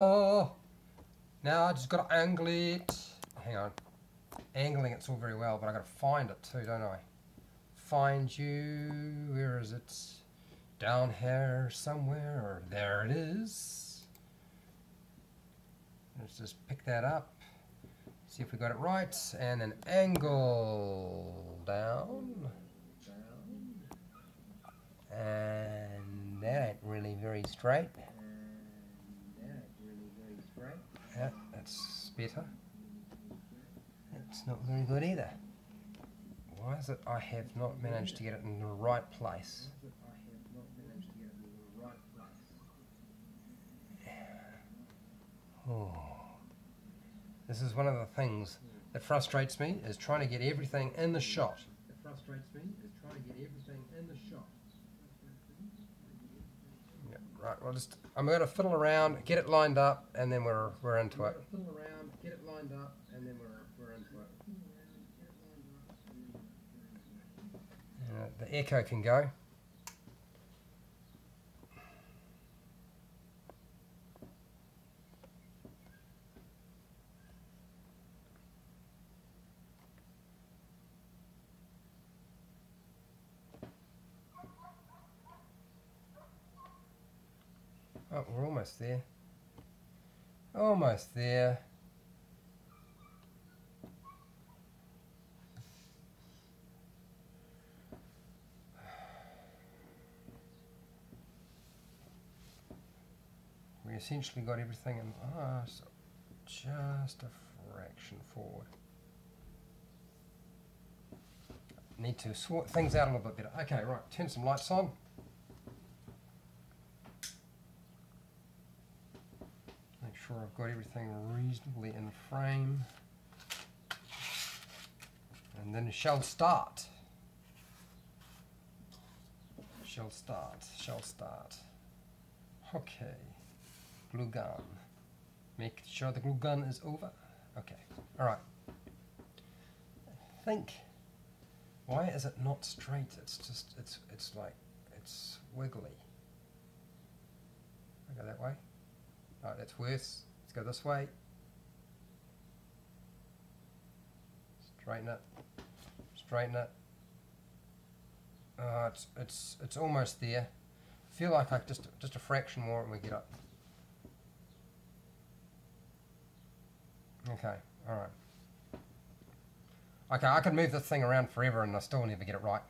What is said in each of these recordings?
Oh, now I just got to angle it. Hang on. Angling it's all very well, but I got to find it too, don't I? Find you. Where is it? Down here somewhere, or there it is. Let's just pick that up. See if we got it right, and an angle down. And that ain't really very straight. Yeah, that's better. It's not very good either. Why is it I have not managed to get it in the right place? Oh. This is one of the things that frustrates me, is trying to get everything in the shot. Yeah, right, well I'm going to fiddle around, get it lined up, and then we're into it. The echo can go. Oh, we're almost there. Almost there. We essentially got everything in. So just a fraction forward. Need to sort things out a little bit better. Okay, right, turn some lights on. Make sure I've got everything reasonably in frame. And then shall start. Shall start. Okay. Glue gun. Make sure the glue gun is over. Okay, alright. I think, why is it not straight? It's just, it's like, it's wiggly. I go that way. Oh, that's worse. Let's go this way. Straighten it. Straighten it. It's almost there. I feel like I just a fraction more and we get up. Okay, alright. Okay, I could move this thing around forever and I still never get it right.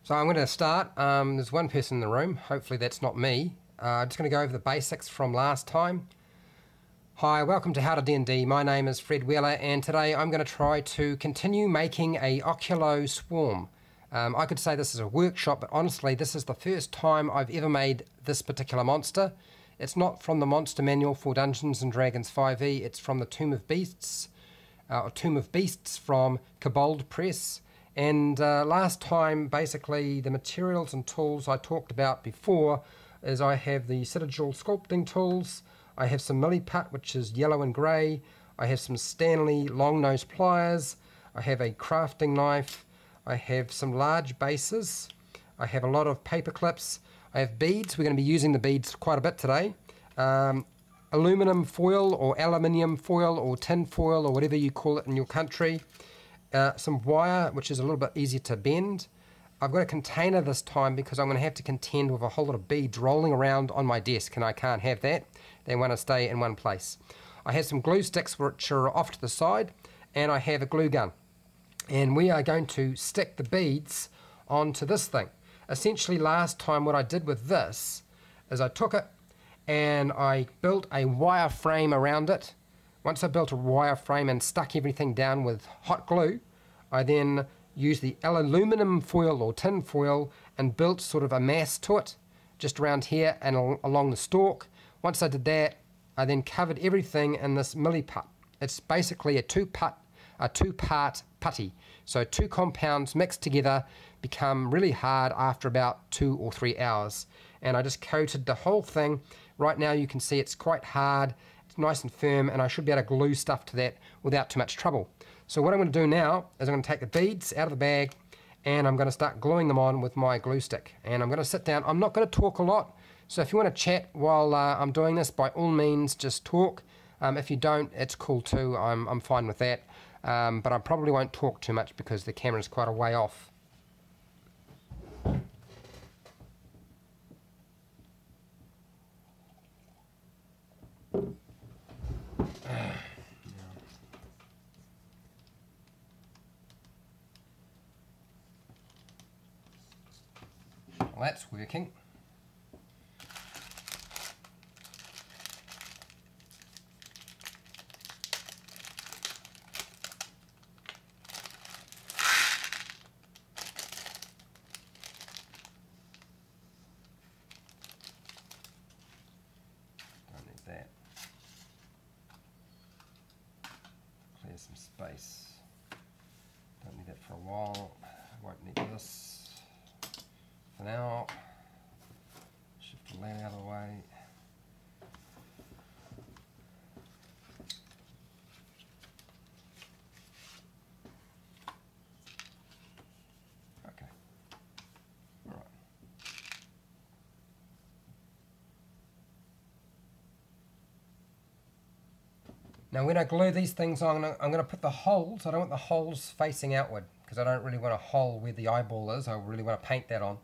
So I'm going to start. There's one person in the room. Hopefully that's not me. I'm just going to go over the basics from last time. Hi, welcome to How to D&D. My name is Fred Wheeler and today I'm going to try to continue making a Oculo Swarm. I could say this is a workshop, but honestly this is the first time I've ever made this particular monster. It's not from the monster manual for Dungeons & Dragons 5e, it's from the Tome of Beasts, Tome of Beasts from Kobold Press. And last time, basically, the materials and tools I talked about before is I have the Citadel sculpting tools, I have some milliput, which is yellow and grey, I have some Stanley long-nose pliers, I have a crafting knife, I have some large bases, I have a lot of paper clips, I have beads. We're going to be using the beads quite a bit today. Aluminum foil or aluminium foil or tin foil or whatever you call it in your country. Some wire, which is a little bit easier to bend. I've got a container this time because I'm going to have to contend with a whole lot of beads rolling around on my desk, and I can't have that. They want to stay in one place. I have some glue sticks which are off to the side, and I have a glue gun. And we are going to stick the beads onto this thing. Essentially last time what I did with this is I took it and I built a wire frame around it. Once I built a wire frame and stuck everything down with hot glue, I then used the aluminum foil or tin foil and built sort of a mass to it, just around here and along the stalk. Once I did that, I then covered everything in this milliput. It's basically a two-part putty. So two compounds mixed together become really hard after about 2 or 3 hours. And I just coated the whole thing. Right now you can see it's quite hard. It's nice and firm, and I should be able to glue stuff to that without too much trouble. So what I'm going to do now is I'm going to take the beads out of the bag and I'm going to start gluing them on with my glue stick. And I'm going to sit down. I'm not going to talk a lot, so if you want to chat while I'm doing this, by all means just talk. If you don't, it's cool too. I'm fine with that. But I probably won't talk too much because the camera's quite a way off. Well, that's working. Don't need that. Clear some space. Don't need that for a while. I won't need this. For now, shift the lamp out of the way. Okay. All right. Now when I glue these things on, I'm going to put the holes. I don't want the holes facing outward because I don't really want a hole where the eyeball is. I really want to paint that on.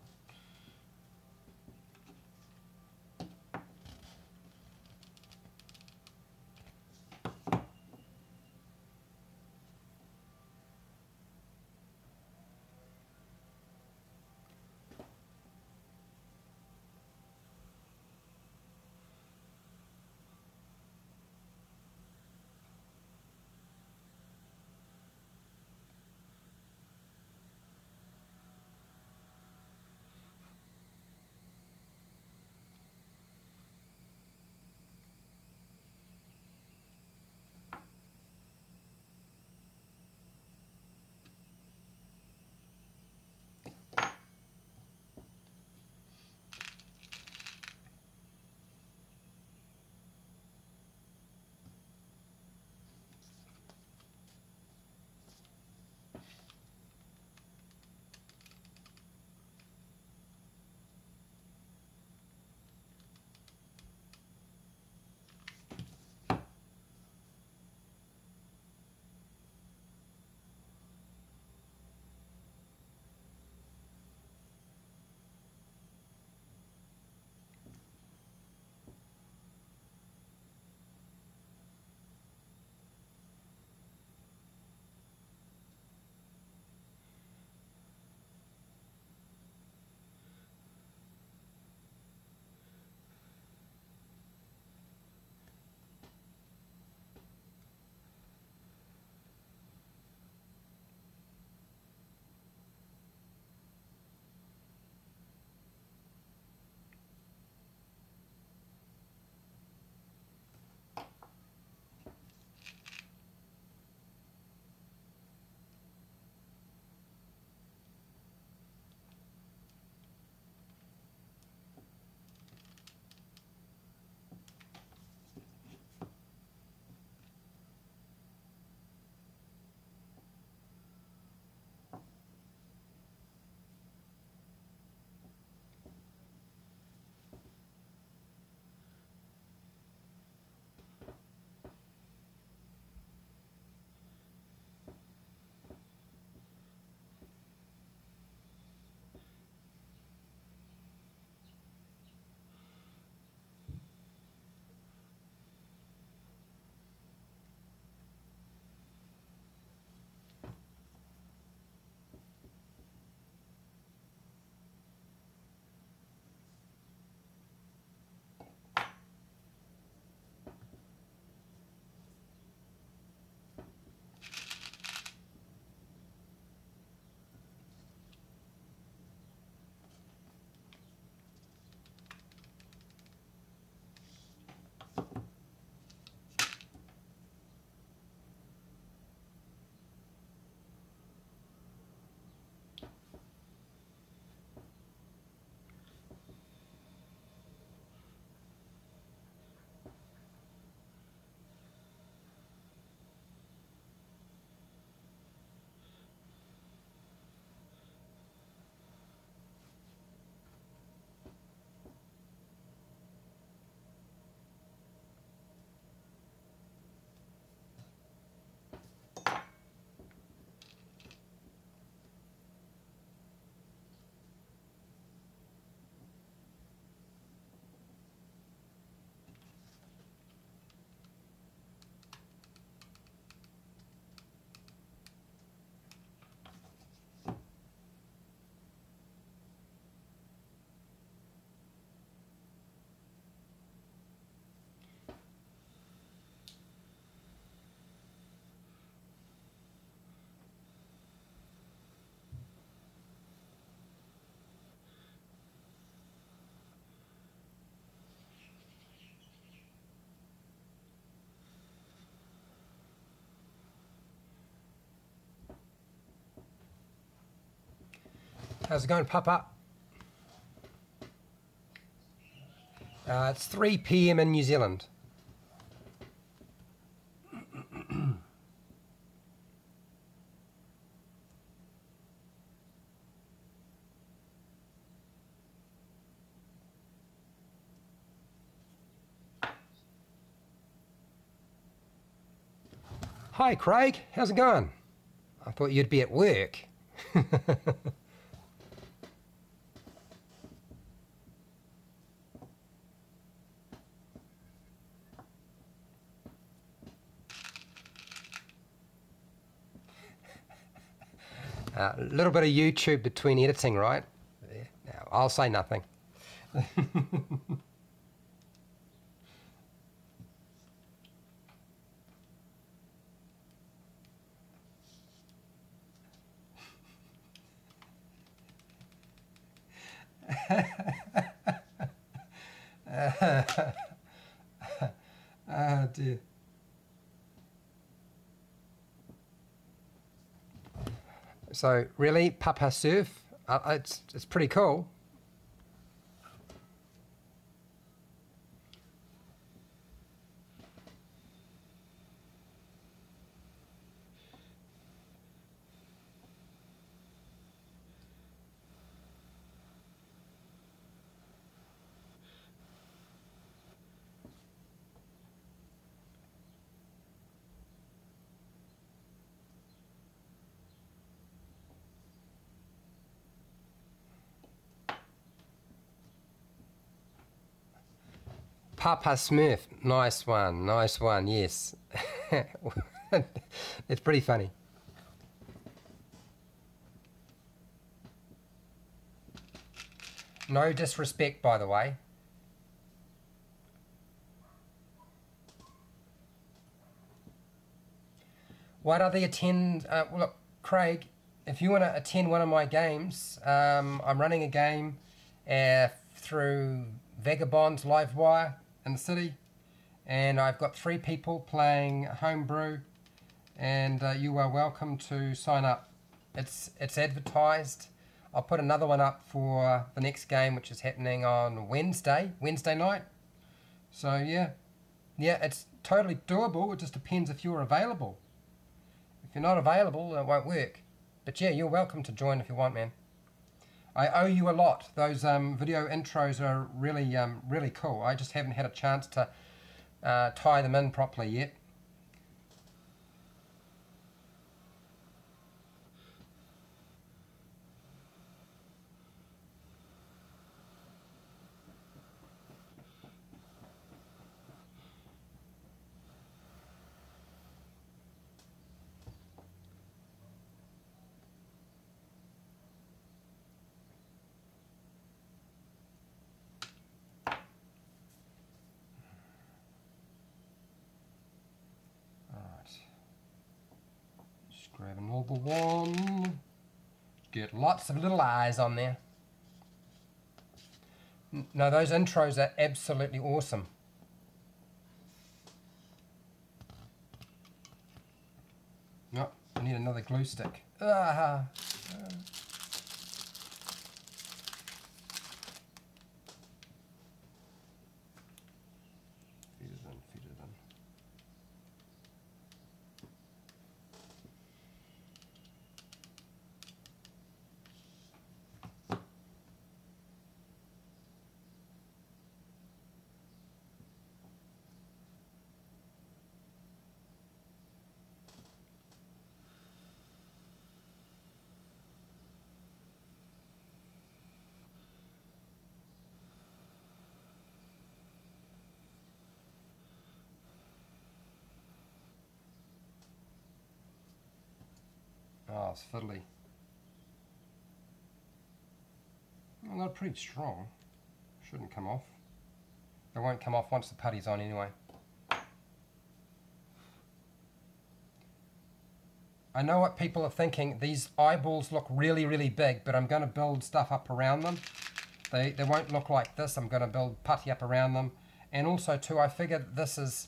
How's it going, Papa? It's 3 p.m. in New Zealand. Hi, Craig. How's it going? I thought you'd be at work. A little bit of YouTube between editing, right? Yeah. No, I'll say nothing. Oh dear. So really, Papa Surf, it's pretty cool. Papa Smurf, nice one, yes. It's pretty funny. No disrespect, by the way. What other attend? Look, Craig, if you want to attend one of my games, I'm running a game through Vagabond's Livewire in the city, and I've got 3 people playing homebrew, and you are welcome to sign up. It's advertised. I'll put another one up for the next game, which is happening on Wednesday night. So yeah, it's totally doable. It just depends if you're available. If you're not available, it won't work. But yeah, you're welcome to join if you want, man. I owe you a lot. Those video intros are really, really cool. I just haven't had a chance to tie them in properly yet. Grab another one. Get lots of little eyes on there. No, those intros are absolutely awesome. No, I need another glue stick. Feed it in. Oh, it's fiddly. Well, they're pretty strong. Shouldn't come off. They won't come off once the putty's on anyway. I know what people are thinking. These eyeballs look really, really big, but I'm going to build stuff up around them. They won't look like this. I'm going to build putty up around them. And also, too, I figured this is...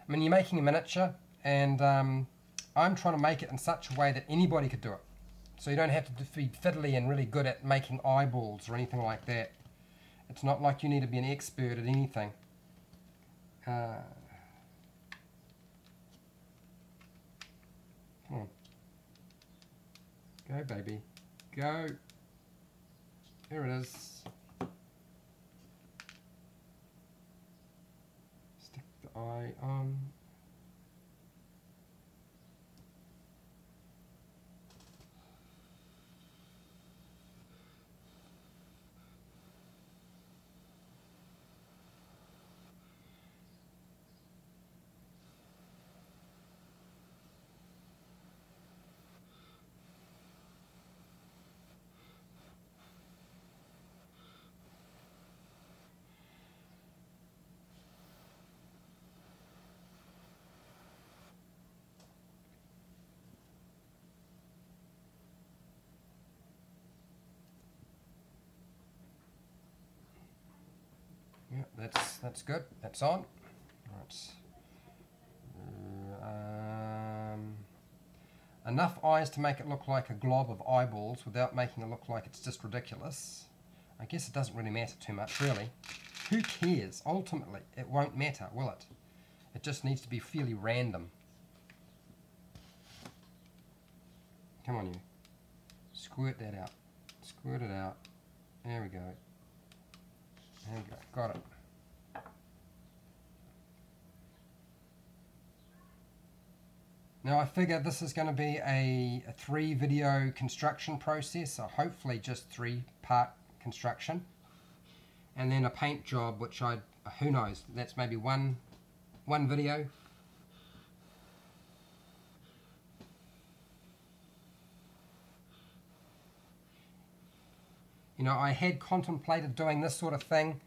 I mean, you're making a miniature, and I'm trying to make it in such a way that anybody could do it. So you don't have to be fiddly and really good at making eyeballs or anything like that. It's not like you need to be an expert at anything. Come on. Go, baby. Go. Here it is. Stick the eye on. Yeah, that's good. That's on. Right. Enough eyes to make it look like a glob of eyeballs without making it look like it's just ridiculous. I guess it doesn't really matter too much, really. Who cares? Ultimately, it won't matter, will it? It just needs to be fairly random. Come on, you. Squirt that out. Squirt it out. There we go. There we go. Got it. Now I figure this is going to be a 3-video construction process, so hopefully just 3-part construction. And then a paint job, which who knows, that's maybe one video. You know, I had contemplated doing this sort of thing,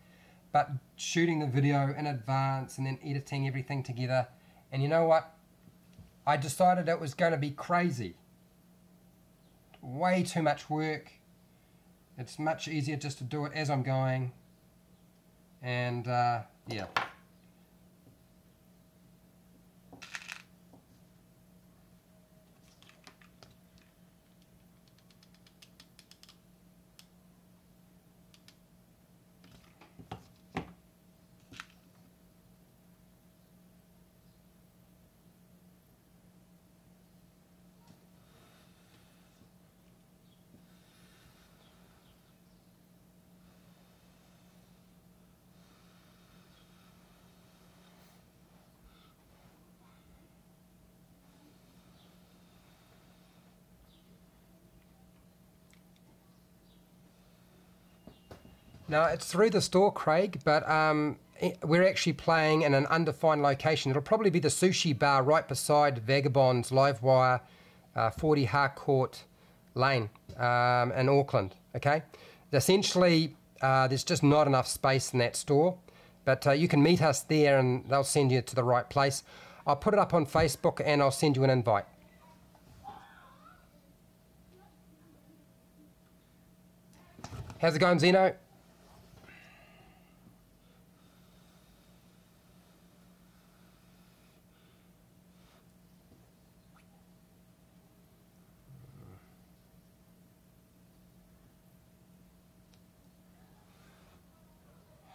but shooting the video in advance and then editing everything together. And you know what? I decided it was going to be crazy. Way too much work. It's much easier just to do it as I'm going. And yeah. Now, it's through the store, Craig, but we're actually playing in an undefined location. It'll probably be the sushi bar right beside Vagabond's Livewire 40 Harcourt Lane in Auckland, okay? Essentially, there's just not enough space in that store, but you can meet us there and they'll send you to the right place. I'll put it up on Facebook and I'll send you an invite. How's it going, Zeno?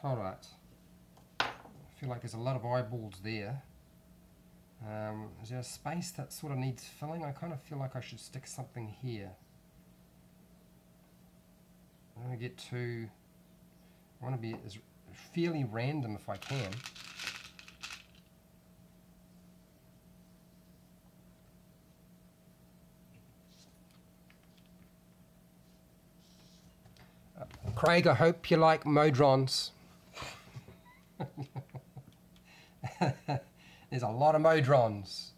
Alright, I feel like there's a lot of eyeballs there. Is there a space that sort of needs filling? I kind of feel like I should stick something here. I don't want to get too... I want to be as fairly random if I can. Craig, I hope you like Modrons. There's a lot of Modrons.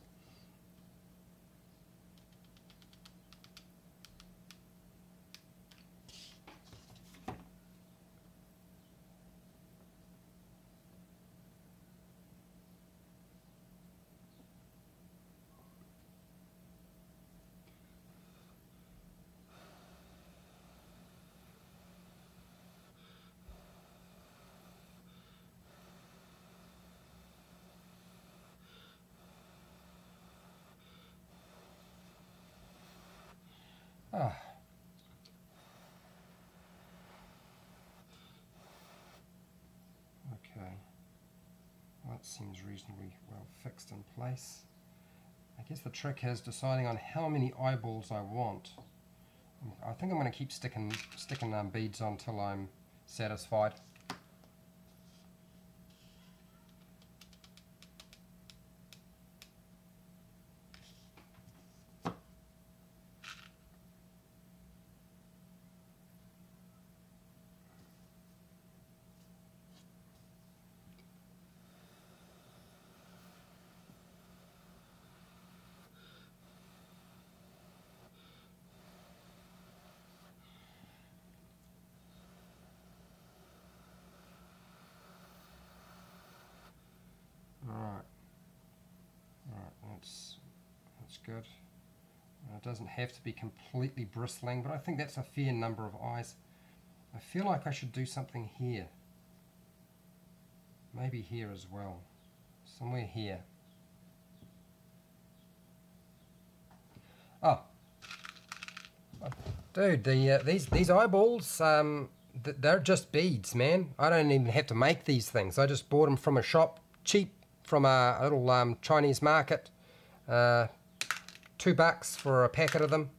Ah. Okay. Well, that seems reasonably well fixed in place. I guess the trick is deciding on how many eyeballs I want. I think I'm going to keep sticking beads on until I'm satisfied. Alright, that's good. It doesn't have to be completely bristling, but I think that's a fair number of eyes. I feel like I should do something here. Maybe here as well. Somewhere here. Oh. Dude, these eyeballs, they're just beads, man. I don't even have to make these things. I just bought them from a shop, cheap, from a little Chinese market. $2 for a packet of them.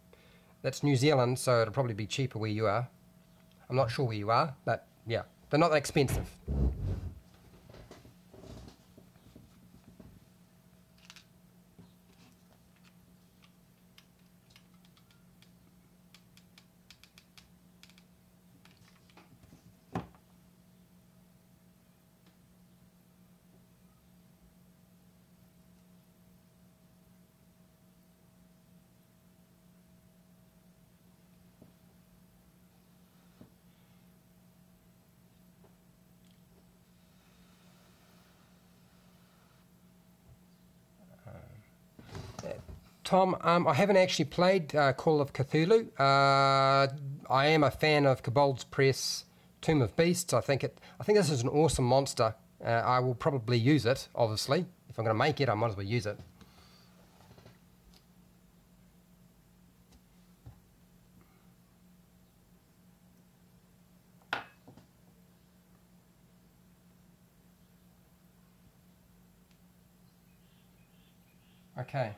That's New Zealand, so it'll probably be cheaper where you are. I'm not sure where you are, but yeah, they're not that expensive. Tom, I haven't actually played Call of Cthulhu. I am a fan of Kobold Press, Tome of Beasts. I think this is an awesome monster. I will probably use it, obviously. If I'm going to make it, I might as well use it. Okay,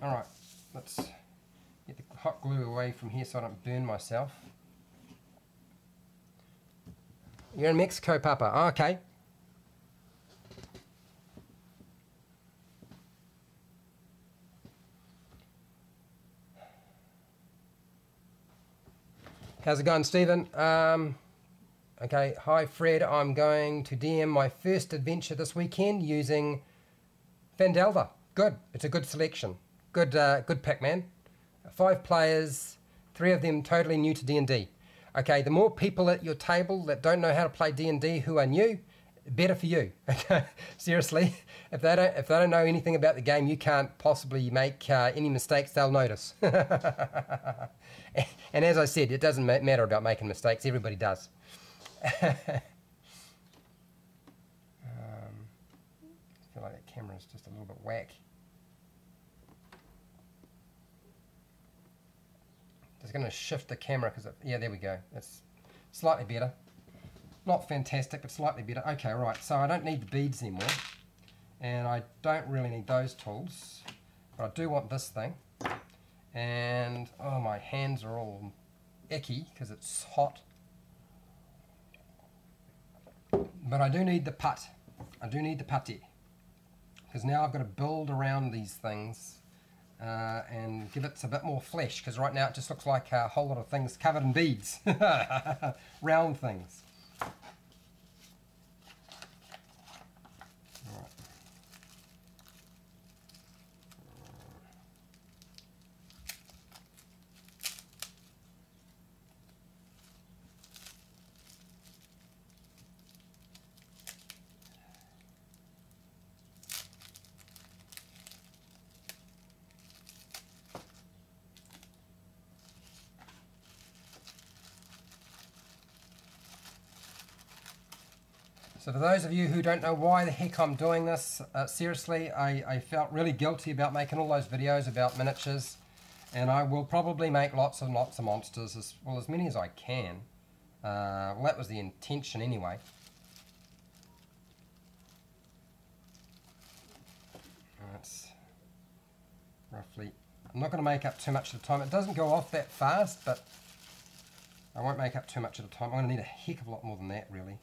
alright, let's get the hot glue away from here so I don't burn myself. You're in Mexico, Papa. Oh, okay. How's it going, Stephen? Okay, hi Fred, I'm going to DM my first adventure this weekend using Vandelva. Good, it's a good selection. Good pick, man. 5 players, 3 of them totally new to D&D. Okay, the more people at your table that don't know how to play D&D who are new, better for you. Okay, seriously, if they don't know anything about the game, you can't possibly make any mistakes they'll notice. And as I said, it doesn't matter about making mistakes. Everybody does. I feel like that camera's just a little bit whack. Just going to shift the camera because yeah, there we go. That's slightly better. Not fantastic, but slightly better. Okay, right. So I don't need the beads anymore, and I don't really need those tools, but I do want this thing. And oh, my hands are all icky because it's hot. But I do need the putt. I do need the putty because now I've got to build around these things and give it a bit more flesh, because right now it just looks like a whole lot of things covered in beads. Round things. So for those of you who don't know why the heck I'm doing this, seriously, I felt really guilty about making all those videos about miniatures, And I will probably make lots and lots of monsters, as many as I can. Well, that was the intention anyway. That's roughly... I'm not going to make up too much at a time. It doesn't go off that fast, but I won't make up too much at a time. I'm going to need a heck of a lot more than that, really.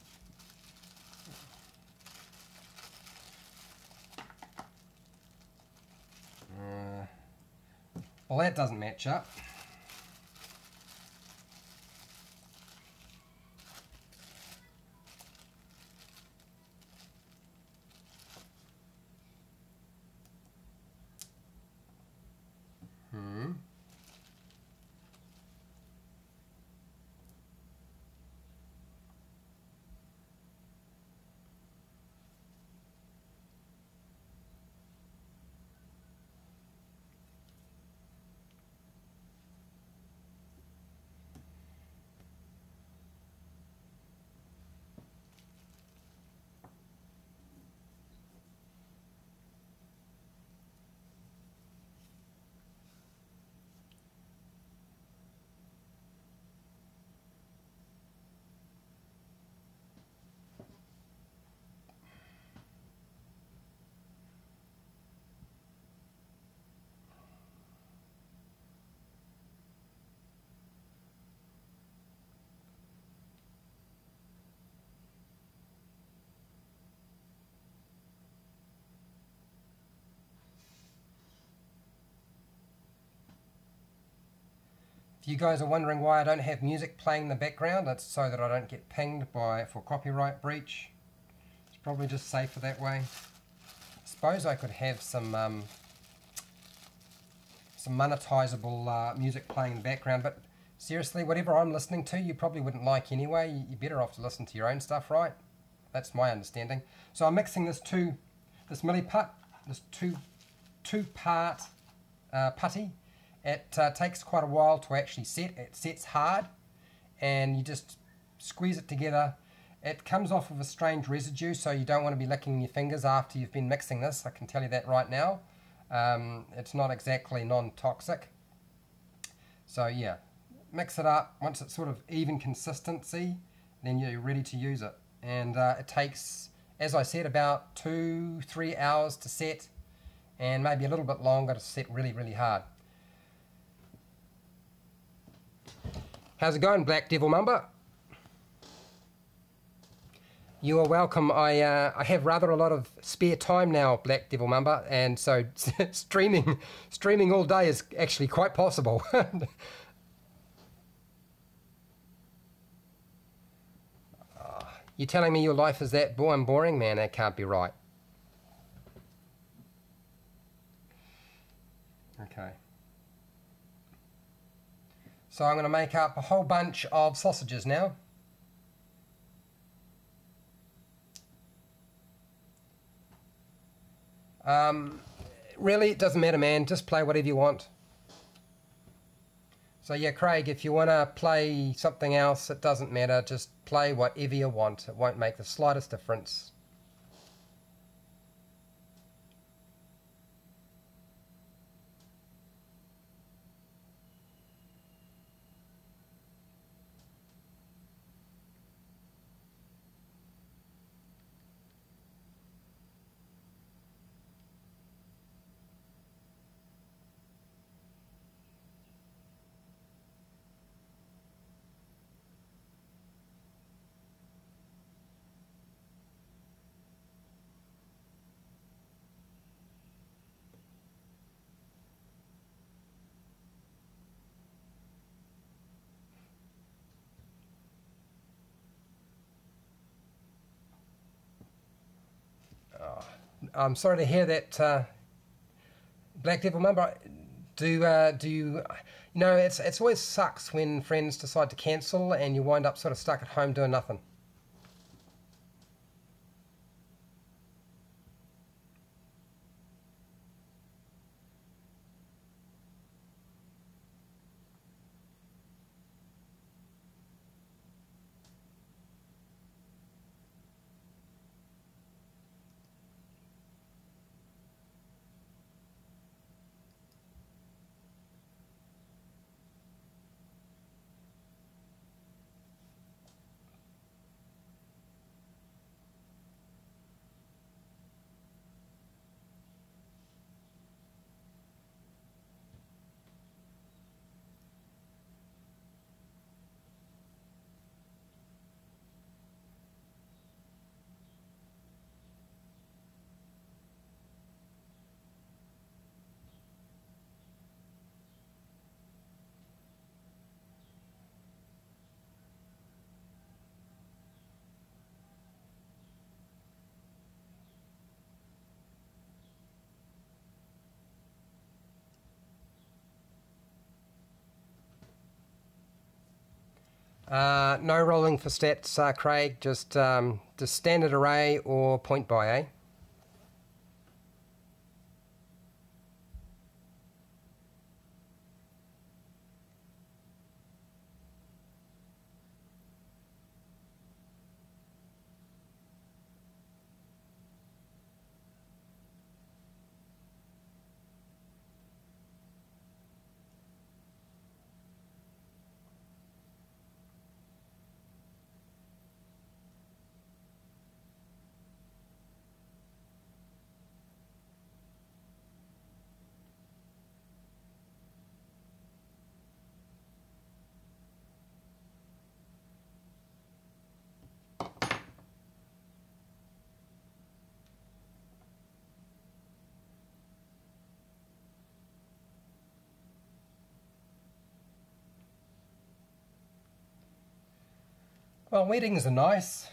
Well, that doesn't match up. If you guys are wondering why I don't have music playing in the background, that's so that I don't get pinged for copyright breach. It's probably just safer that way. I suppose I could have some monetizable music playing in the background, but seriously, whatever I'm listening to, you probably wouldn't like anyway. You're better off to listen to your own stuff, right? That's my understanding. So I'm mixing this milliput, this two-part putty. It takes quite a while to actually set. It sets hard, and you just squeeze it together. It comes off with a strange residue, so you don't want to be licking your fingers after you've been mixing this. I can tell you that right now. It's not exactly non-toxic. So yeah, mix it up. Once it's sort of even consistency, then you're ready to use it. And it takes, as I said, about 2-3 hours to set, and maybe a little bit longer to set really, really hard. How's it going, Black Devil Mumba? You are welcome. I have rather a lot of spare time now, Black Devil Mumba, and so streaming all day is actually quite possible. You're telling me your life is that boring? Man, that can't be right. Okay. So I'm going to make up a whole bunch of sausages now. Really, it doesn't matter, man. Just play whatever you want. So yeah, Craig, if you want to play something else, it doesn't matter. Just play whatever you want. It won't make the slightest difference. I'm sorry to hear that, Black Devil Mumba. Do you know, it's always sucks when friends decide to cancel and you wind up sort of stuck at home doing nothing. No rolling for stats, Craig. Just standard array or point by, eh? Well, weddings are nice.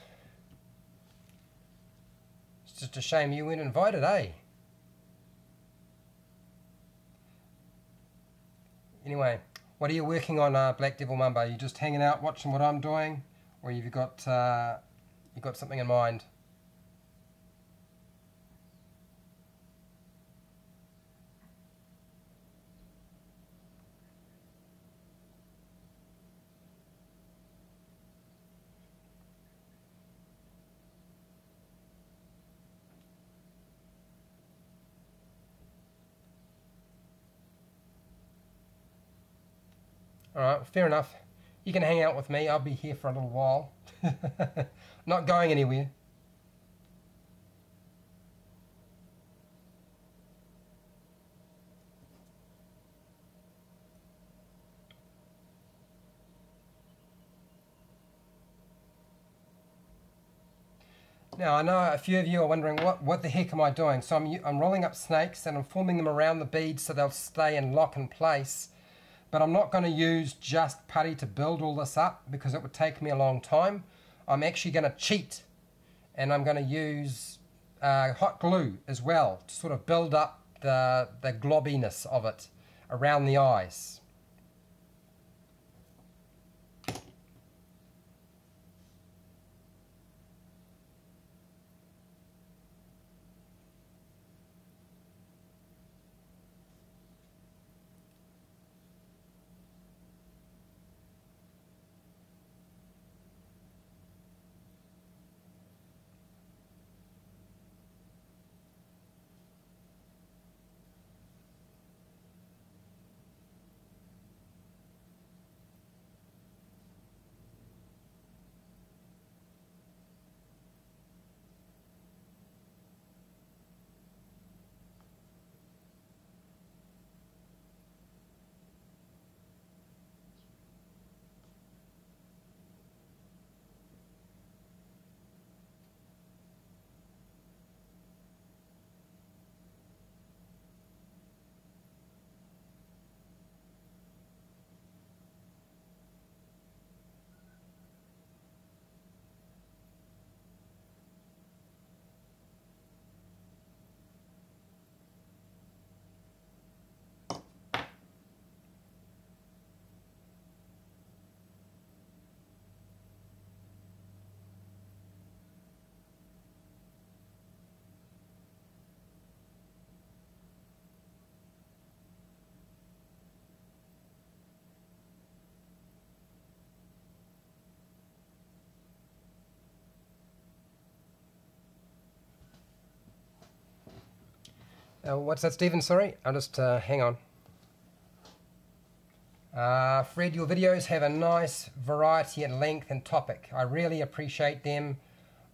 It's just a shame you weren't invited, eh? Anyway, what are you working on, Black Devil Mumbo? Are you just hanging out, watching what I'm doing, or have you got something in mind? Alright, fair enough. You can hang out with me. I'll be here for a little while. Not going anywhere. Now, I know a few of you are wondering, what the heck am I doing? So I'm rolling up snakes and I'm forming them around the beads so they'll stay and lock in place. But I'm not going to use just putty to build all this up because it would take me a long time. I'm actually going to cheat, and I'm going to use hot glue as well to sort of build up the globbiness of it around the eyes. What's that, Stephen? Sorry, I'll just hang on. Fred, your videos have a nice variety in length and topic. I really appreciate them.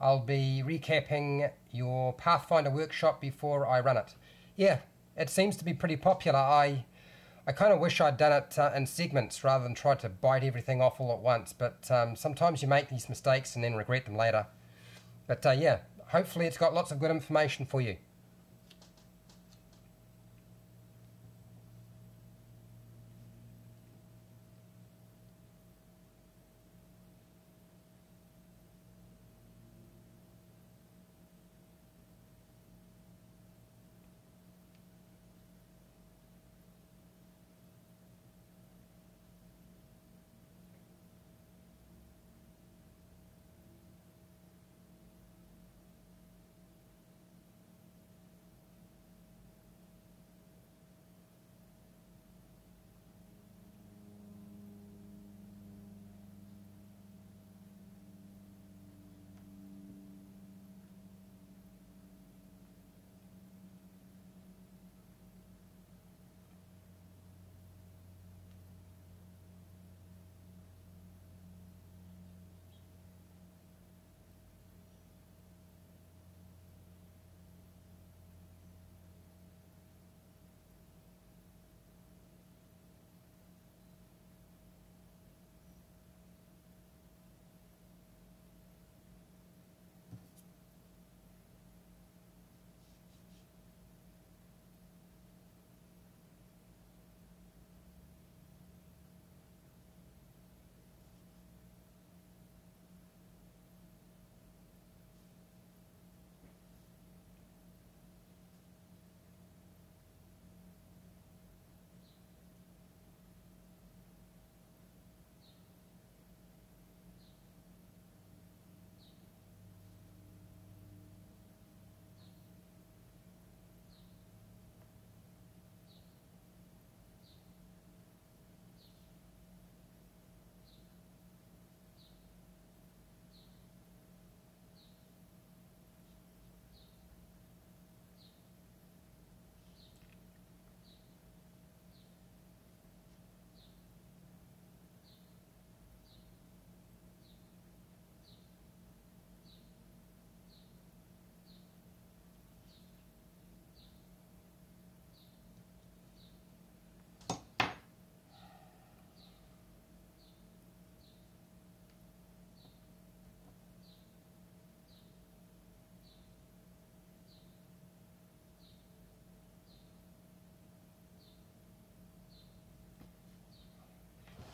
I'll be recapping your Pathfinder workshop before I run it. Yeah, it seems to be pretty popular. I kind of wish I'd done it in segments rather than try to bite everything off all at once, but sometimes you make these mistakes and then regret them later. But yeah, hopefully it's got lots of good information for you.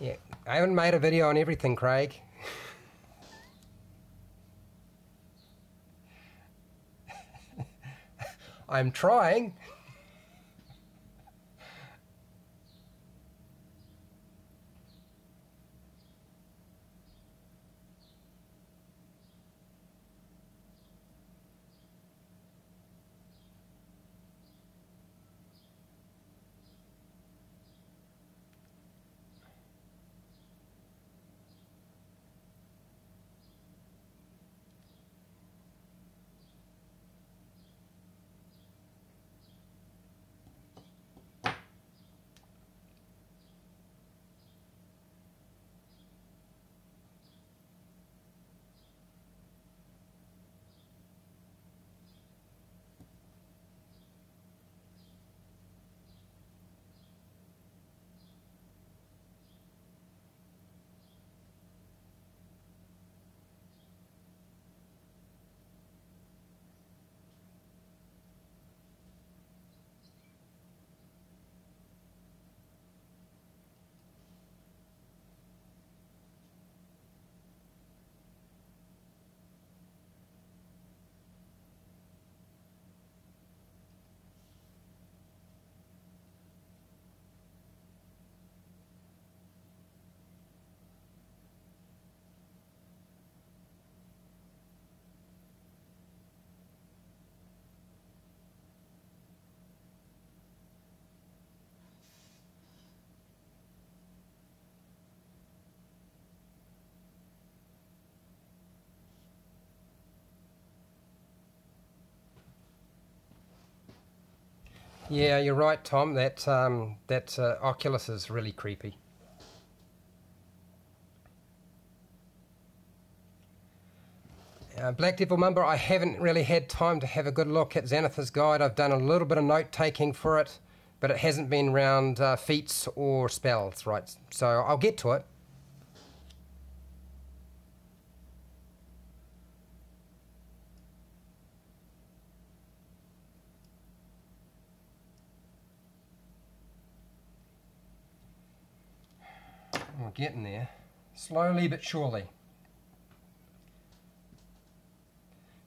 Yeah, I haven't made a video on everything, Craig. I'm trying. Yeah, you're right, Tom. That Oculus is really creepy. Black Devil Mumber, I haven't really had time to have a good look at Xanathar's Guide. I've done a little bit of note taking for it, but it hasn't been around feats or spells, right? So I'll get to it. We're getting there, slowly but surely.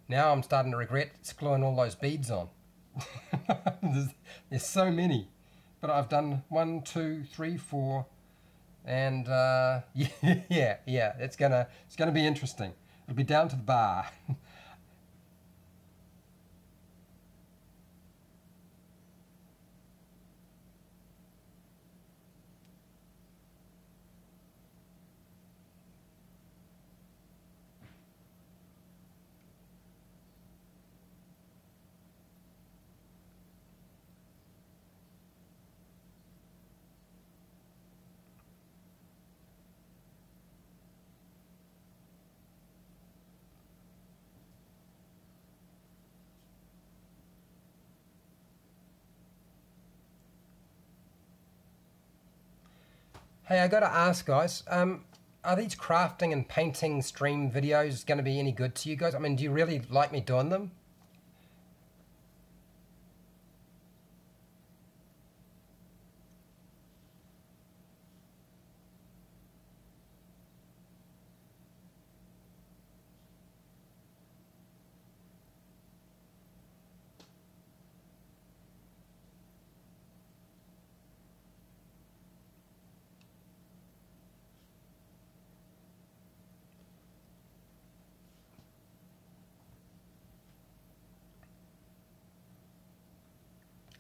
Now I'm starting to regret gluing all those beads on. there's so many, but I've done 1, 2, 3, 4, and yeah, it's gonna be interesting. It'll be down to the bar. Hey, I gotta ask, guys. Are these crafting and painting stream videos going to be any good to you guys? I mean, do you really like me doing them?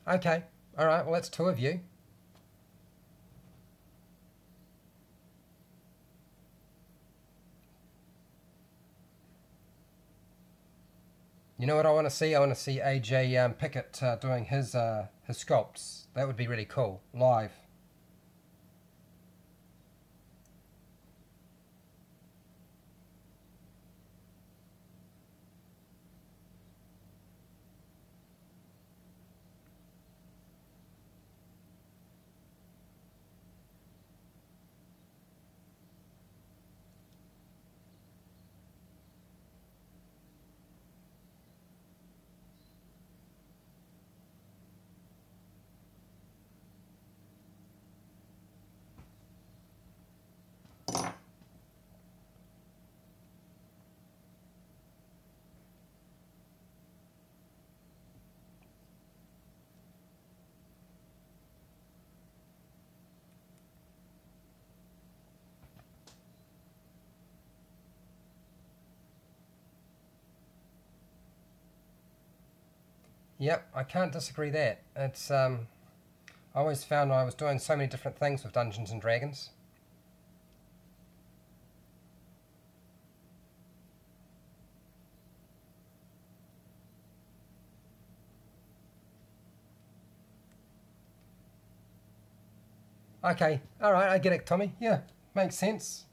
Okay. All right. Well, that's two of you. You know what I want to see? I want to see AJ Pickett doing his sculpts. That would be really cool live. Yep, I can't disagree that. It's I always found I was doing so many different things with Dungeons and Dragons. Okay, all right, I get it, Tommy. Yeah, makes sense.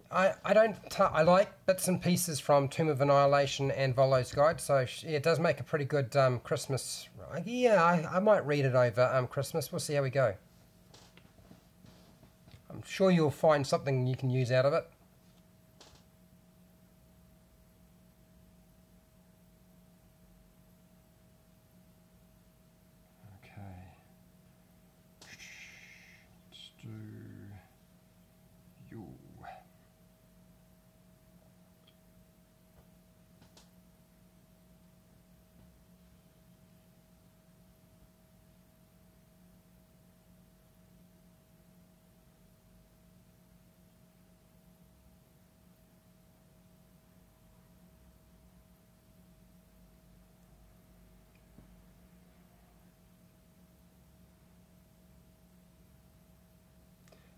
I don't I like bits and pieces from Tomb of Annihilation and Volo's Guide, so yeah, it does make a pretty good Christmas. Yeah, I might read it over Christmas. We'll see how we go. I'm sure you'll find something you can use out of it. Okay. Let's do you.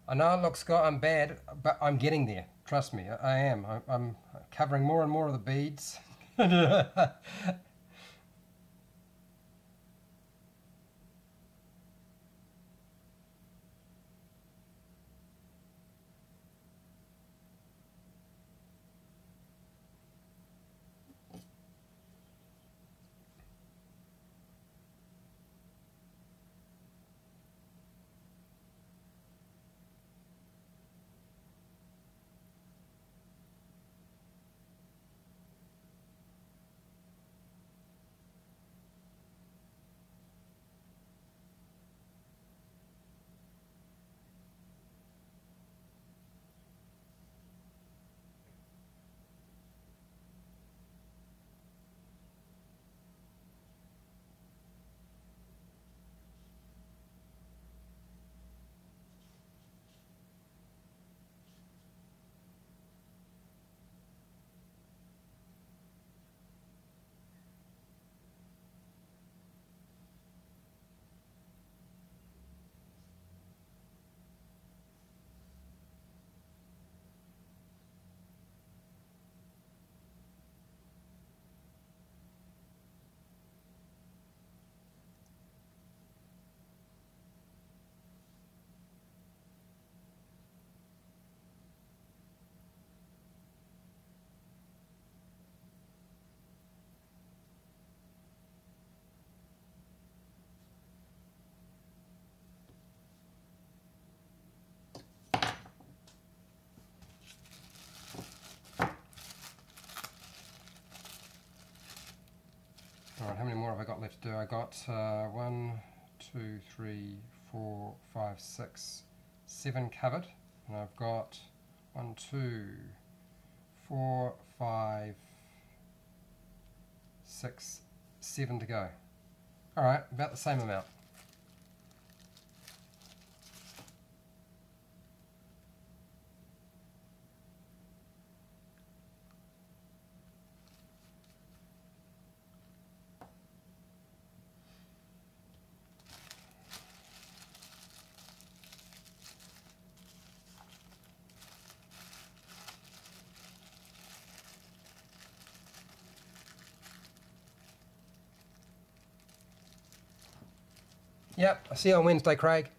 I know it looks I'm bad, but I'm getting there. Trust me, I am. I'm covering more and more of the beads. Alright, how many more have I got left to do? I got 1, 2, 3, 4, 5, 6, 7 covered. And I've got 1, 2, 4, 5, 6, 7 to go. Alright, about the same amount. Yep, I'll see you on Wednesday, Craig.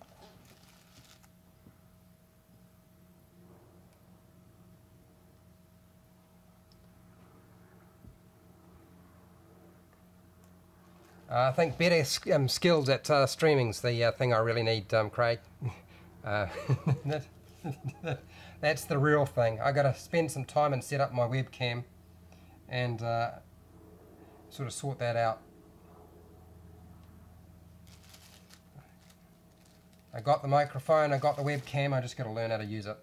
I think better skills at streaming's the thing I really need, Craig. That's the real thing. I got to spend some time and set up my webcam and sort of sort that out. I got the microphone, I got the webcam, I just got to learn how to use it.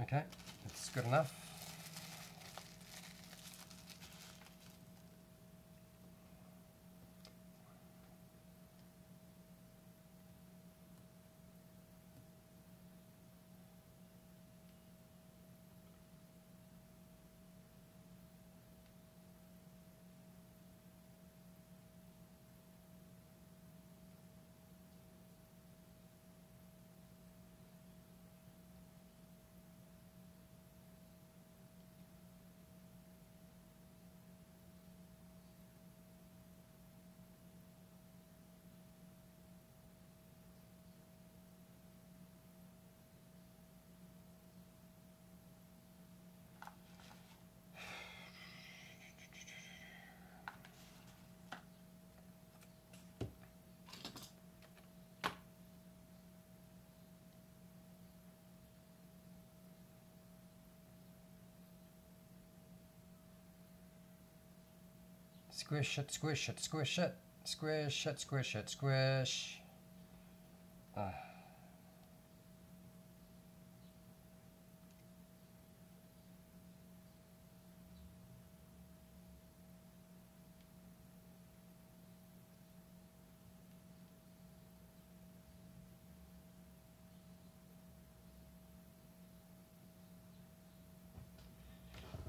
Okay, that's good enough. Squish it, squish it, squish it, squish it, squish it, squish.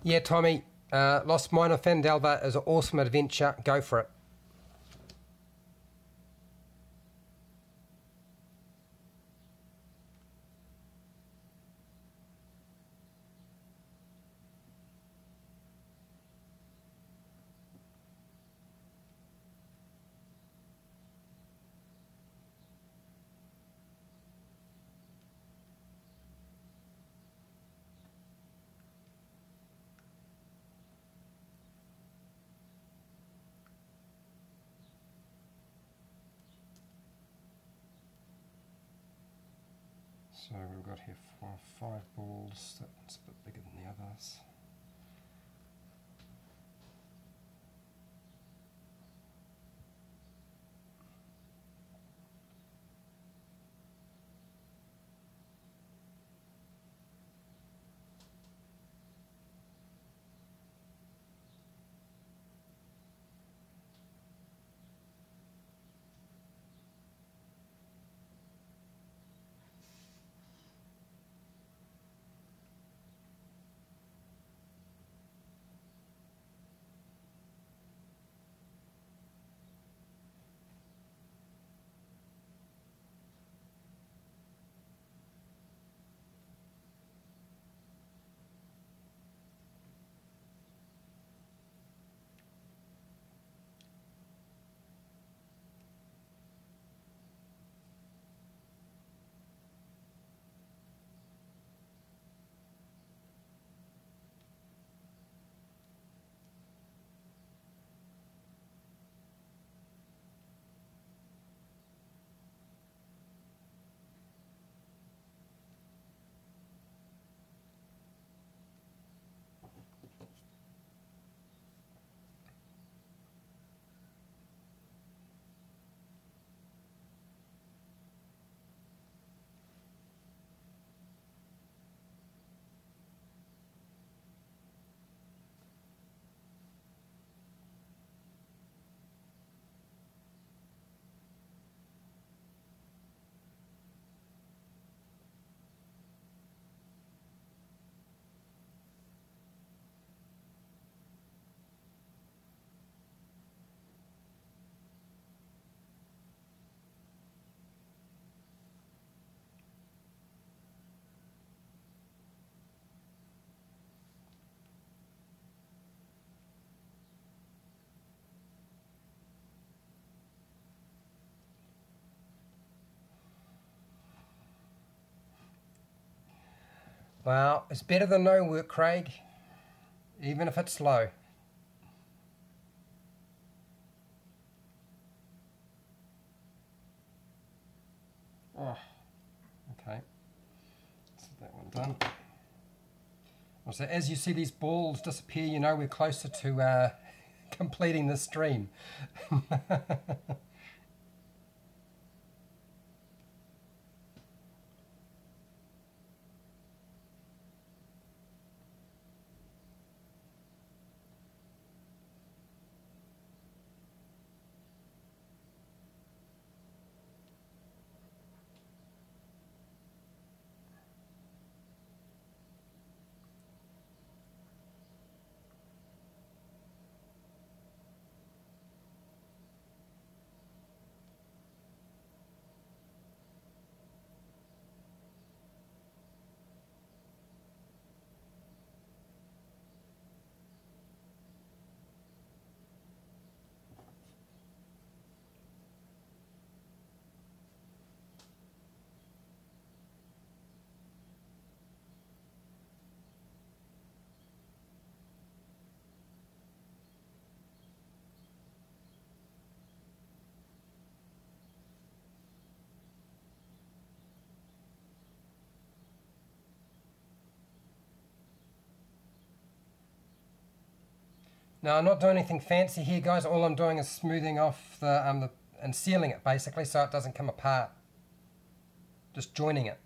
Yeah, Tommy, Lost Mine of Fandelver is an awesome adventure. Go for it. So we've got here 5 balls, that's a bit bigger than the others. Well, it's better than no work, Craig, even if it's slow. Oh, okay. So that one done. So as you see these balls disappear, you know we're closer to completing this stream. Now I'm not doing anything fancy here, guys. All I'm doing is smoothing off the and sealing it basically so it doesn't come apart. Just joining it.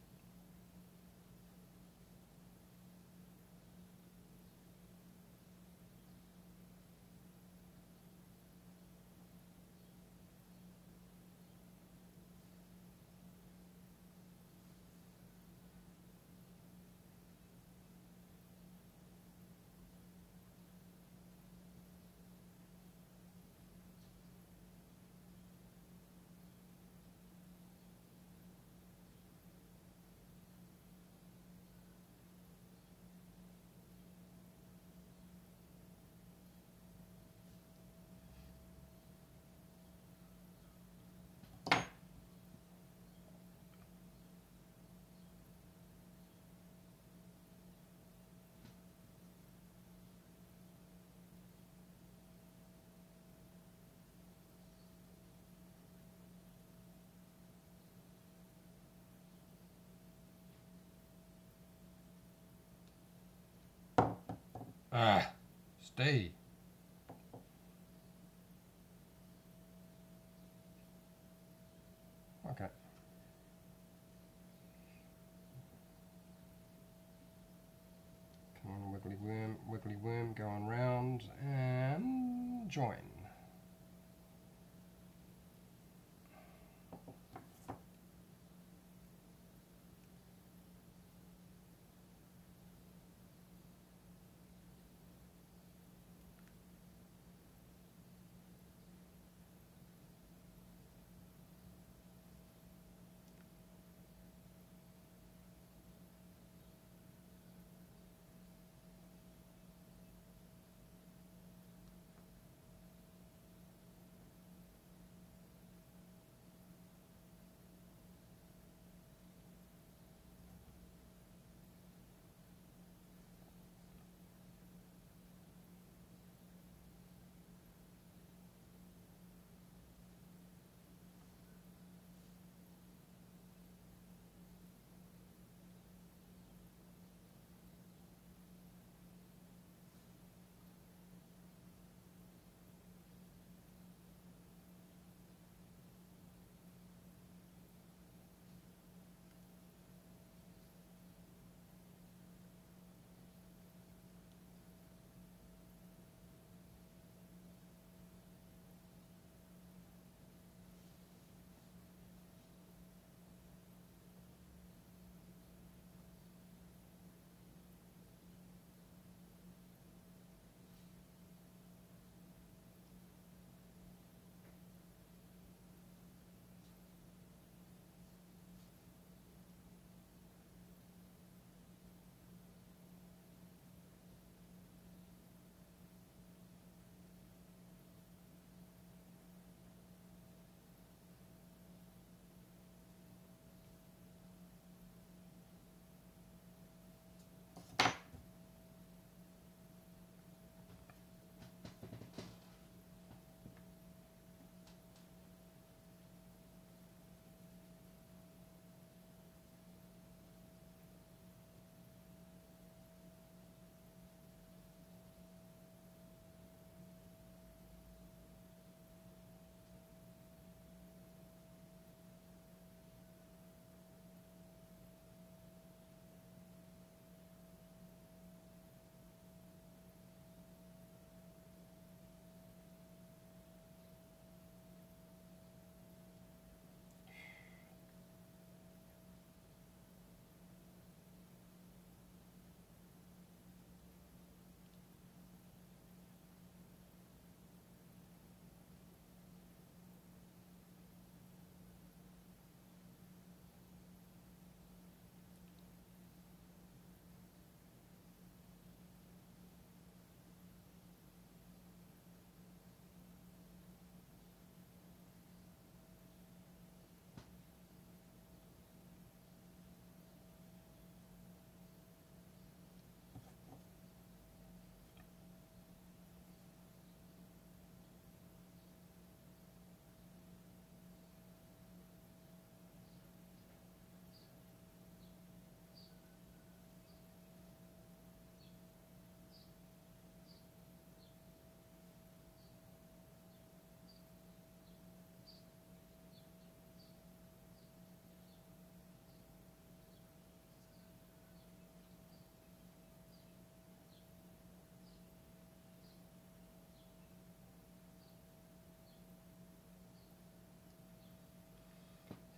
Ah, stay. Okay. Come on, wiggly worm, go on round and join.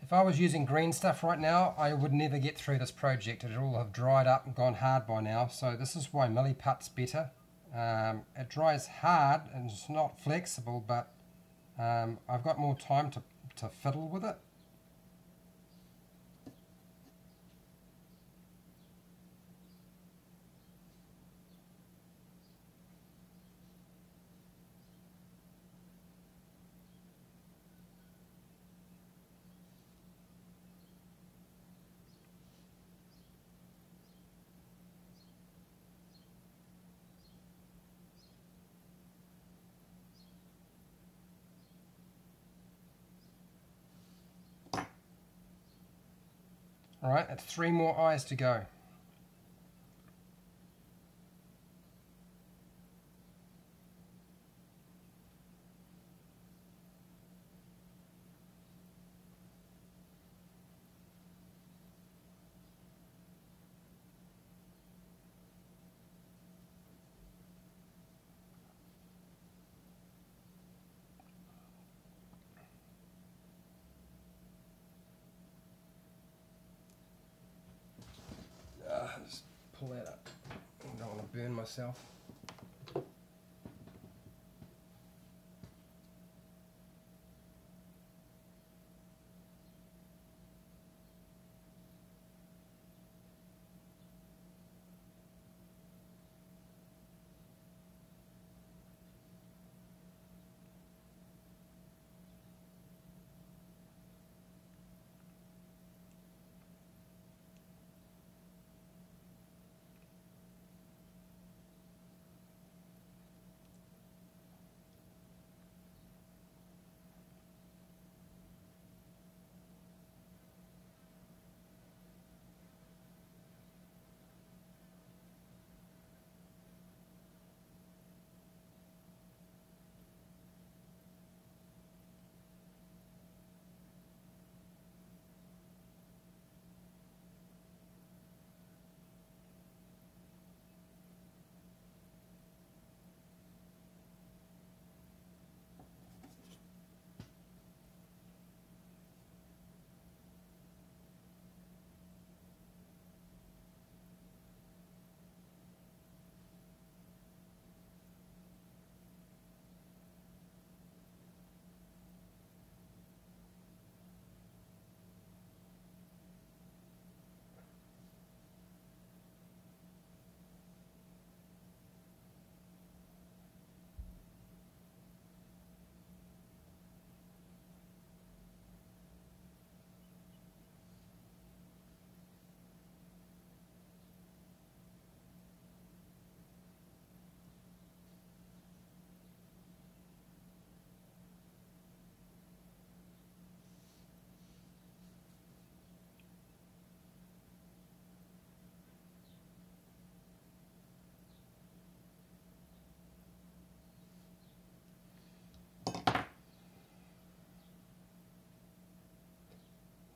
If I was using green stuff right now, I would never get through this project. It would all have dried up and gone hard by now. So this is why milliput's better. It dries hard and it's not flexible, but I've got more time to fiddle with it. Alright, that's 3 more eyes to go. Just pull that up. I don't want to burn myself.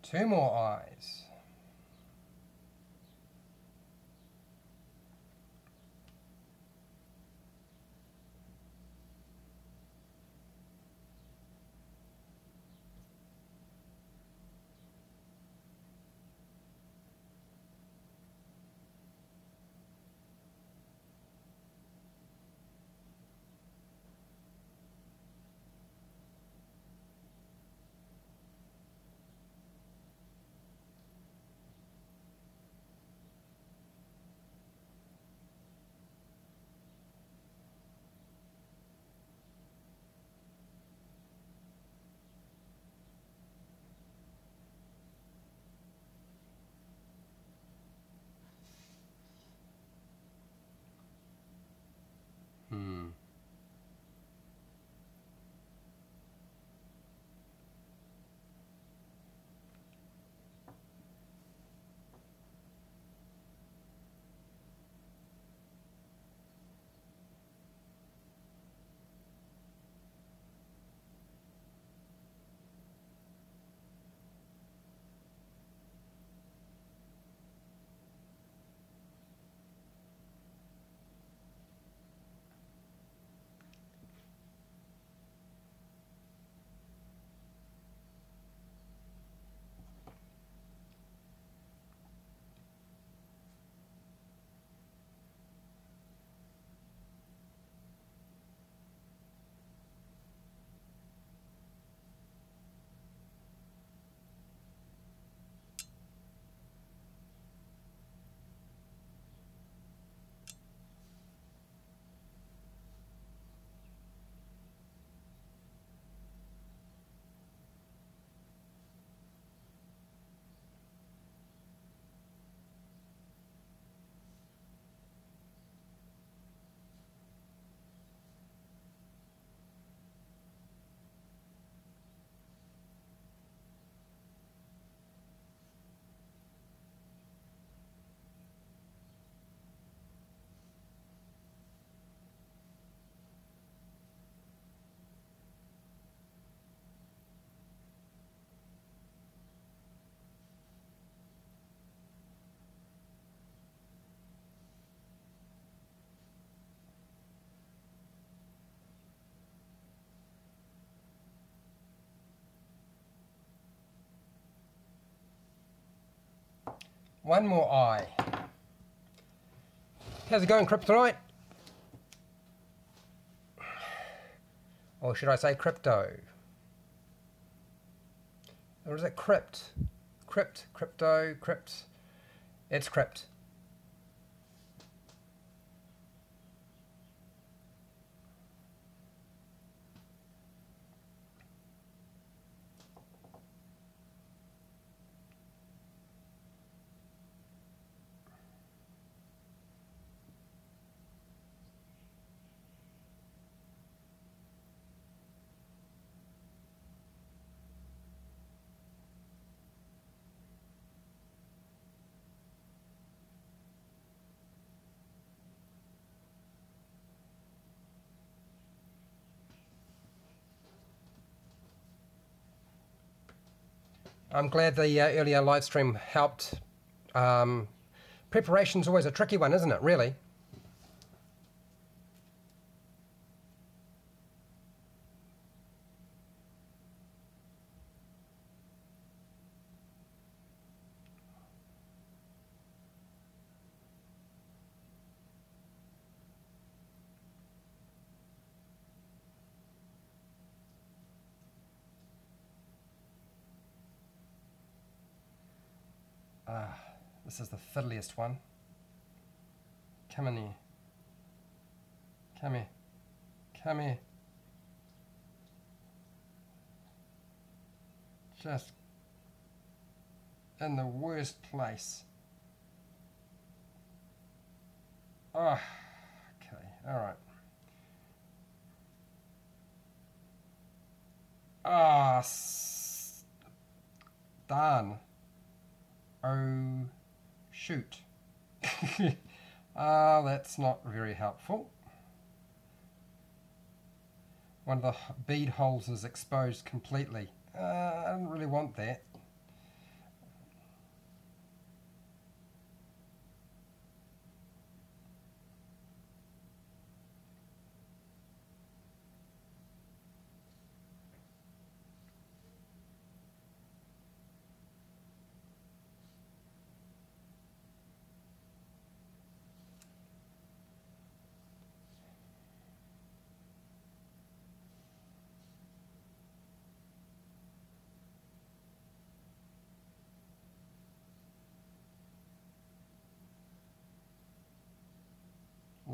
Two more eyes. One more eye. How's it going, Kryptonite? Or should I say crypto? Or is it crypt? Crypt, crypto, crypt. It's crypt. I'm glad the earlier live stream helped. Preparation's always a tricky one, isn't it, really? This is the fiddliest one. Come in here. Come here. Come here. Just in the worst place. Oh, okay, alright. Ah, darn. Oh, shoot. Ah, that's not very helpful. One of the bead holes is exposed completely. I don't really want that.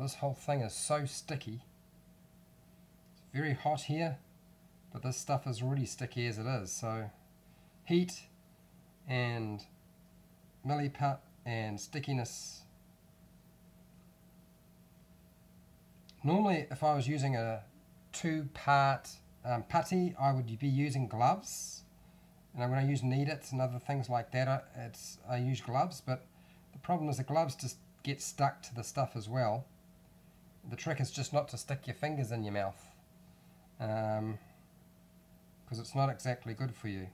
This whole thing is so sticky. It's very hot here, but this stuff is already sticky as it is. So heat and milliput and stickiness. Normally, if I was using a two-part putty, I would be using gloves. And when I use knead-its and other things like that, I use gloves. But the problem is the gloves just get stuck to the stuff as well. The trick is just not to stick your fingers in your mouth, because it's not exactly good for you.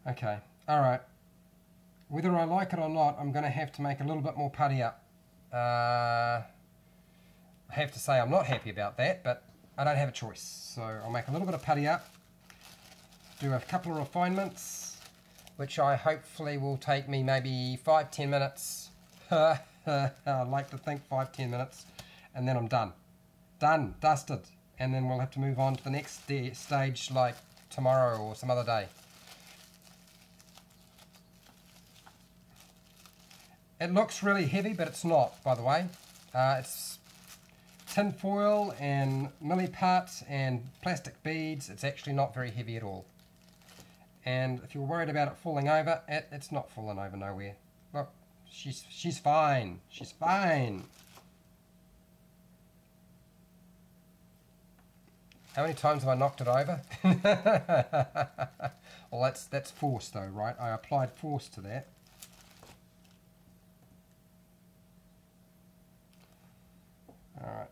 Okay, alright. Whether I like it or not, I'm going to have to make a little bit more putty up. I have to say I'm not happy about that, but I don't have a choice. So I'll make a little bit of putty up, do a couple of refinements, which I hopefully will take me maybe 5-10 minutes. I like to think 5-10 minutes, and then I'm done. Done, dusted. And then we'll have to move on to the next stage like tomorrow or some other day. It looks really heavy, but it's not, by the way. It's tin foil and milliput and plastic beads. It's actually not very heavy at all. And if you're worried about it falling over, it's not falling over nowhere. Look, she's fine. She's fine. How many times have I knocked it over? Well, that's force though, right? I applied force to that. Alright.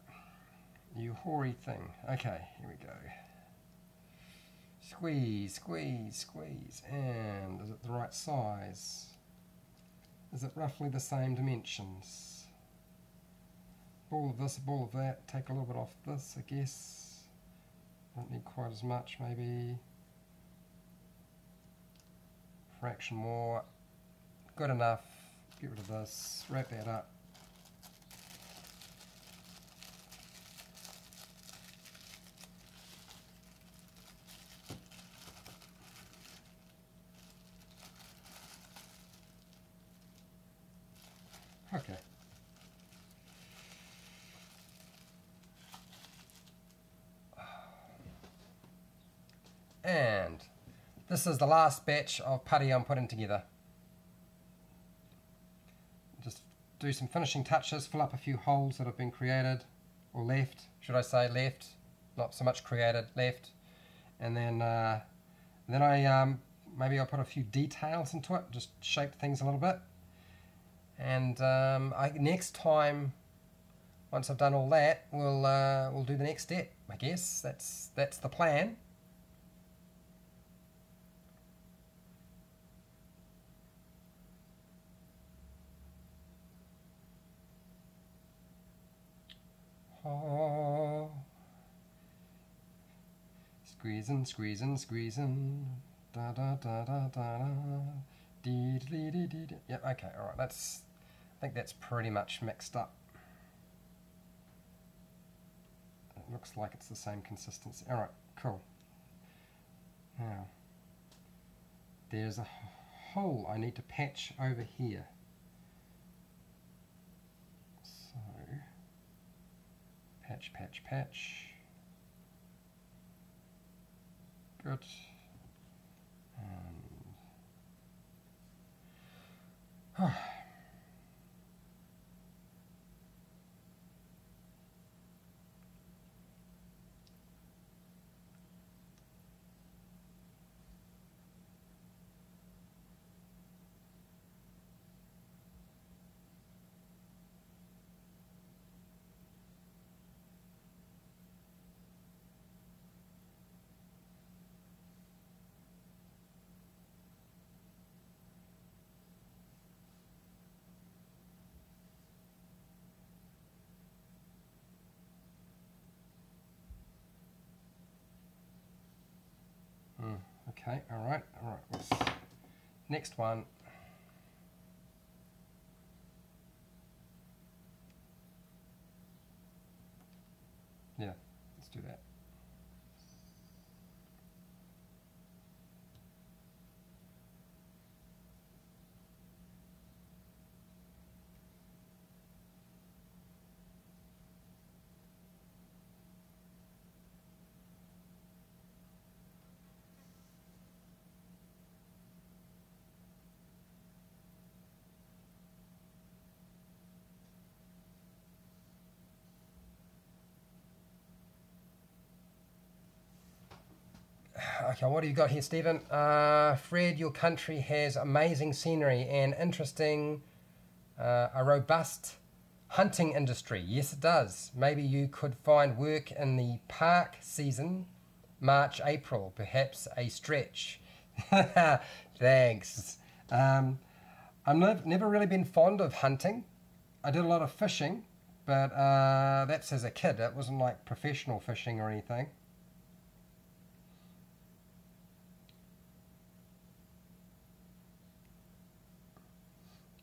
You hoary thing. Okay, here we go. Squeeze, squeeze, squeeze. And is it the right size? Is it roughly the same dimensions? ball of this, a ball of that, take a little bit off this, I guess. Don't need quite as much, maybe. Fraction more. Good enough. Get rid of this, wrap that up. Okay. And this is the last batch of putty I'm putting together. Just do some finishing touches, fill up a few holes that have been created, or left, should I say left, not so much created, left. And then I maybe I'll put a few details into it, just shape things a little bit. And next time, once I've done all that, we'll do the next step. I guess that's the plan. Oh. Squeezing, squeezing, squeezing. Da da da da da da. Dee dee dee dee dee. Yep. Okay. All right. I think that's pretty much mixed up. It looks like it's the same consistency. All right. Cool. Now, there's a hole I need to patch over here. So, patch, patch, patch. Good. Okay, all right. Next one. Yeah, let's do that. Okay, what have you got here, Stephen? Fred, your country has amazing scenery and interesting, a robust hunting industry. Yes, it does. Maybe you could find work in the park season, March, April, perhaps a stretch. Thanks. I've never really been fond of hunting. I did a lot of fishing, but that's as a kid. It wasn't like professional fishing or anything.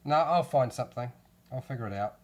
No, I'll find something. I'll figure it out.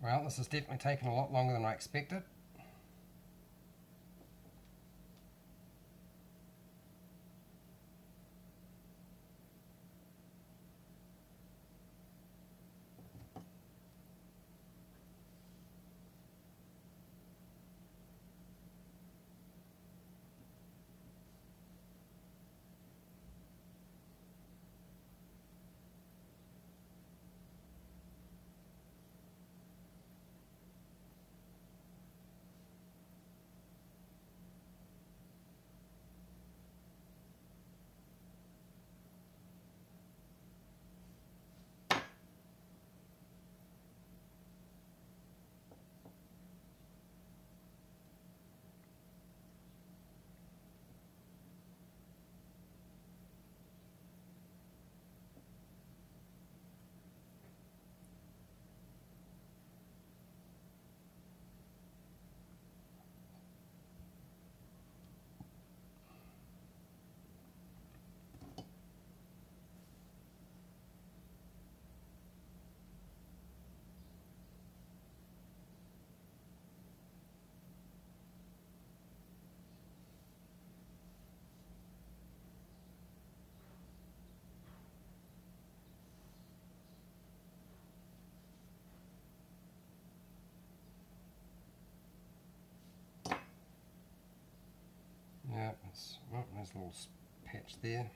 Well, this has definitely taken a lot longer than I expected. Yeah, there's a little patch there.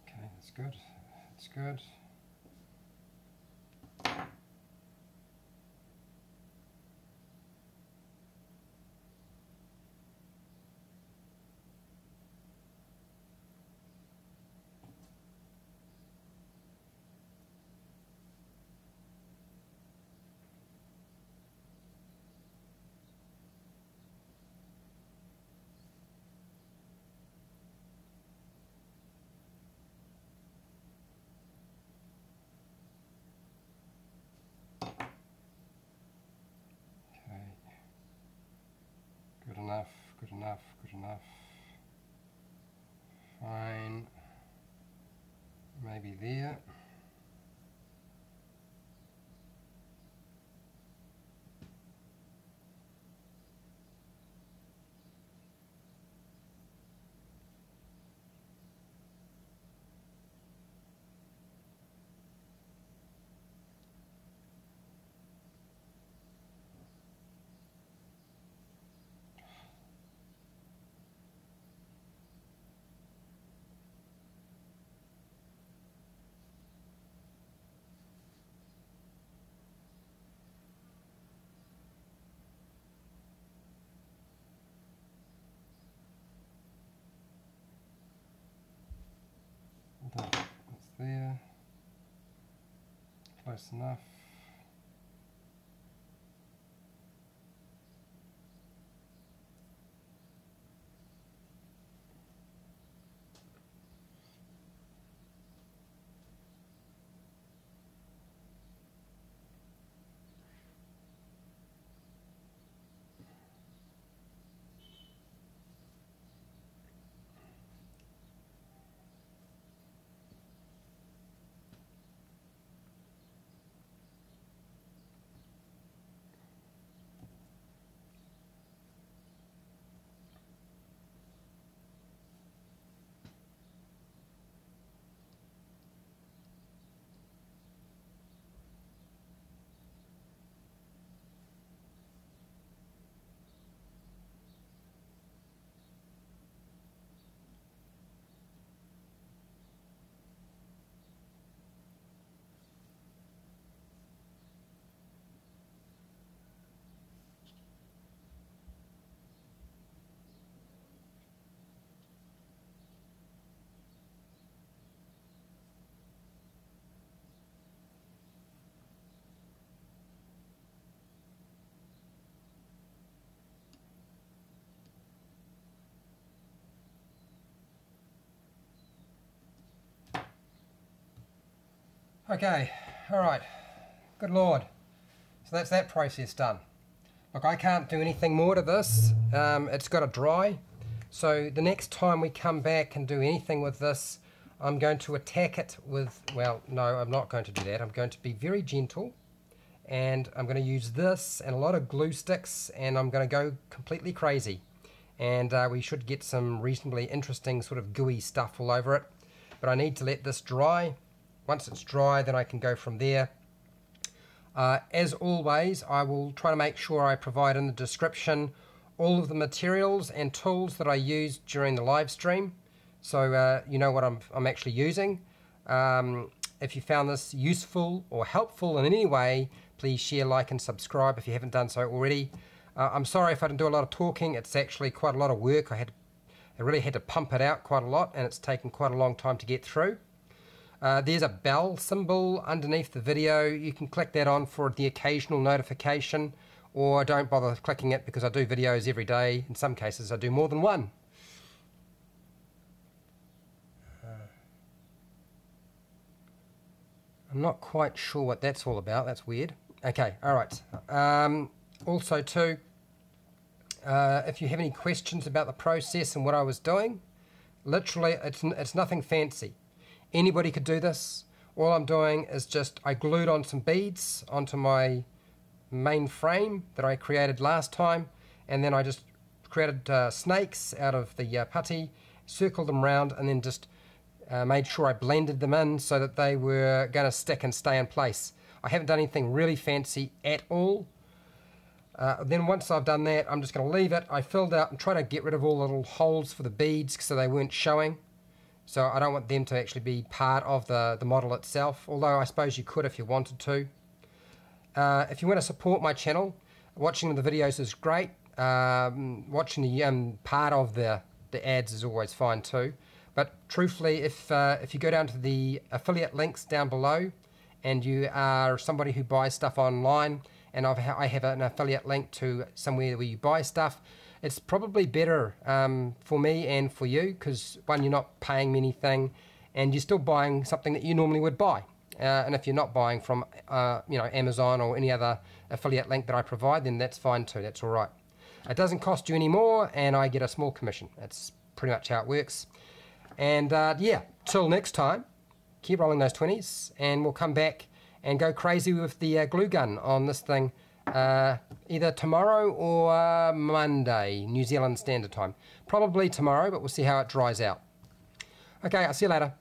Okay, that's good. That's good. Okay. Good enough, good enough, good enough. Fine. Maybe there. That's there. Close enough. Okay, alright, good lord. So that's that process done. Look, I can't do anything more to this, it's got to dry. So the next time we come back and do anything with this, I'm going to attack it with, well, no, I'm not going to do that. I'm going to be very gentle, and I'm going to use this and a lot of glue sticks, and I'm going to go completely crazy. And we should get some reasonably interesting sort of gooey stuff all over it. But I need to let this dry. Once it's dry, then I can go from there. As always, I will try to make sure I provide in the description all of the materials and tools that I used during the live stream, so you know what I'm actually using. If you found this useful or helpful in any way, please share, like, and subscribe if you haven't done so already. I'm sorry if I didn't do a lot of talking. It's actually quite a lot of work. I really had to pump it out quite a lot, and it's taken quite a long time to get through. There's a bell symbol underneath the video. You can click that on for the occasional notification, or don't bother clicking it because I do videos every day. In some cases I do more than one. I'm not quite sure what that's all about. That's weird. Okay, alright. Also too, if you have any questions about the process and what I was doing, literally it's nothing fancy. Anybody could do this. All I'm doing is just, I glued on some beads onto my main frame that I created last time, and then I just created snakes out of the putty, circled them around, and then just made sure I blended them in so that they were going to stick and stay in place. I haven't done anything really fancy at all. Then once I've done that, I'm just going to leave it. I filled out and tried to get rid of all the little holes for the beads so they weren't showing. So I don't want them to actually be part of the model itself, although I suppose you could if you wanted to. If you want to support my channel, watching the videos is great. Watching the part of the ads is always fine too. But truthfully, if you go down to the affiliate links down below, and you are somebody who buys stuff online, and I have an affiliate link to somewhere where you buy stuff, it's probably better for me and for you, because one, you're not paying me anything, and you're still buying something that you normally would buy. And if you're not buying from Amazon or any other affiliate link that I provide, then that's fine too. That's all right. It doesn't cost you any more, and I get a small commission. That's pretty much how it works. And yeah, till next time, keep rolling those 20s, and we'll come back and go crazy with the glue gun on this thing either tomorrow or Monday, New Zealand Standard Time. Probably tomorrow, but we'll see how it dries out. Okay, I'll see you later.